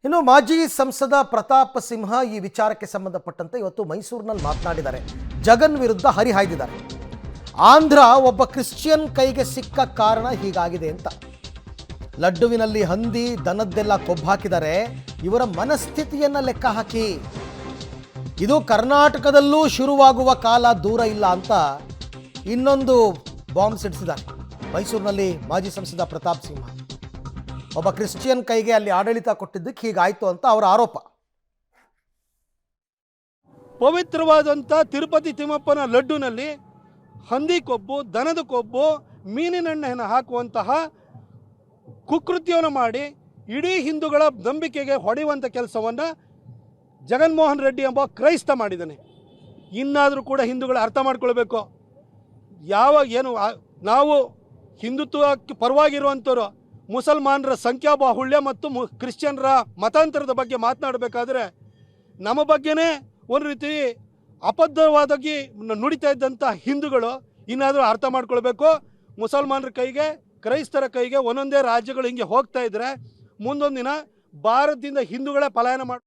ಇನ್ನು ಮಾಜಿ ಸಂಸದ ಪ್ರತಾಪ್ ಸಿಂಹ ಈ ವಿಚಾರಕ್ಕೆ ಸಂಬಂಧಪಟ್ಟಂತೆ ಇವತ್ತು ಮೈಸೂರಿನಲ್ಲಿ ಮಾತನಾಡಿದ್ದಾರೆ. ಜಗನ್ ವಿರುದ್ಧ ಹರಿಹಾಯ್ದಿದ್ದಾರೆ. ಆಂಧ್ರ ಒಬ್ಬ ಕ್ರಿಶ್ಚಿಯನ್ ಕೈಗೆ ಸಿಕ್ಕ ಕಾರಣ ಹೀಗಾಗಿದೆ ಅಂತ. ಲಡ್ಡುವಿನಲ್ಲಿ ಹಂದಿ ದನದ್ದೆಲ್ಲ ಕೊಬ್ಬಾಕಿದ್ದಾರೆ. ಇವರ ಮನಸ್ಥಿತಿಯನ್ನ ಲೆಕ್ಕ ಹಾಕಿ. ಇದು ಕರ್ನಾಟಕದಲ್ಲೂ ಶುರುವಾಗುವ ಕಾಲ ದೂರ ಇಲ್ಲ ಅಂತ ಇನ್ನೊಂದು ಬಾಂಬ್ ಸಿಡಿಸಿದ್ದಾರೆ ಮೈಸೂರಿನಲ್ಲಿ ಮಾಜಿ ಸಂಸದ ಪ್ರತಾಪ್ ಸಿಂಹ. ಒಬ್ಬ ಕ್ರಿಶ್ಚಿಯನ್ ಕೈಗೆ ಅಲ್ಲಿ ಆಡಳಿತ ಕೊಟ್ಟಿದ್ದಕ್ಕೆ ಹೀಗಾಯ್ತು ಅಂತ ಅವರ ಆರೋಪ. ಪವಿತ್ರವಾದಂಥ ತಿರುಪತಿ ತಿಮ್ಮಪ್ಪನ ಲಡ್ಡುನಲ್ಲಿ ಹಂದಿ ಕೊಬ್ಬು, ದನದ ಕೊಬ್ಬು, ಮೀನಿನೆಣ್ಣೆಯನ್ನು ಹಾಕುವಂತಹ ಕುಕೃತ್ಯವನ್ನು ಮಾಡಿ ಇಡೀ ಹಿಂದೂಗಳ ನಂಬಿಕೆಗೆ ಹೊಡೆಯುವಂಥ ಕೆಲಸವನ್ನು ಜಗನ್ಮೋಹನ್ ರೆಡ್ಡಿ ಎಂಬ ಕ್ರೈಸ್ತ ಮಾಡಿದ್ದಾನೆ. ಇನ್ನಾದರೂ ಕೂಡ ಹಿಂದೂಗಳು ಅರ್ಥ ಮಾಡ್ಕೊಳ್ಬೇಕು. ನಾವು ಹಿಂದುತ್ವಕ್ಕೆ ಪರವಾಗಿರುವಂಥವ್ರು ಮುಸಲ್ಮಾನರ ಸಂಖ್ಯಾಬಾಹುಳ್ಯ ಮತ್ತು ಕ್ರಿಶ್ಚಿಯನ್ರ ಮತಾಂತರದ ಬಗ್ಗೆ ಮಾತನಾಡಬೇಕಾದ್ರೆ ನಮ್ಮ ಬಗ್ಗೆನೇ ಒಂದು ರೀತಿ ಅಬದ್ಧವಾದಾಗಿ ನುಡಿತಾ ಇದ್ದಂಥ ಹಿಂದೂಗಳು ಇನ್ನಾದರೂ ಅರ್ಥ ಮಾಡ್ಕೊಳ್ಬೇಕು. ಮುಸಲ್ಮಾನರ ಕೈಗೆ, ಕ್ರೈಸ್ತರ ಕೈಗೆ ಒಂದೊಂದೇ ರಾಜ್ಯಗಳು ಹಿಂಗೆ ಹೋಗ್ತಾ ಇದ್ದರೆ ಮುಂದೊಂದು ದಿನ ಭಾರತದಿಂದ ಹಿಂದೂಗಳೇ ಪಲಾಯನ ಮಾಡಿ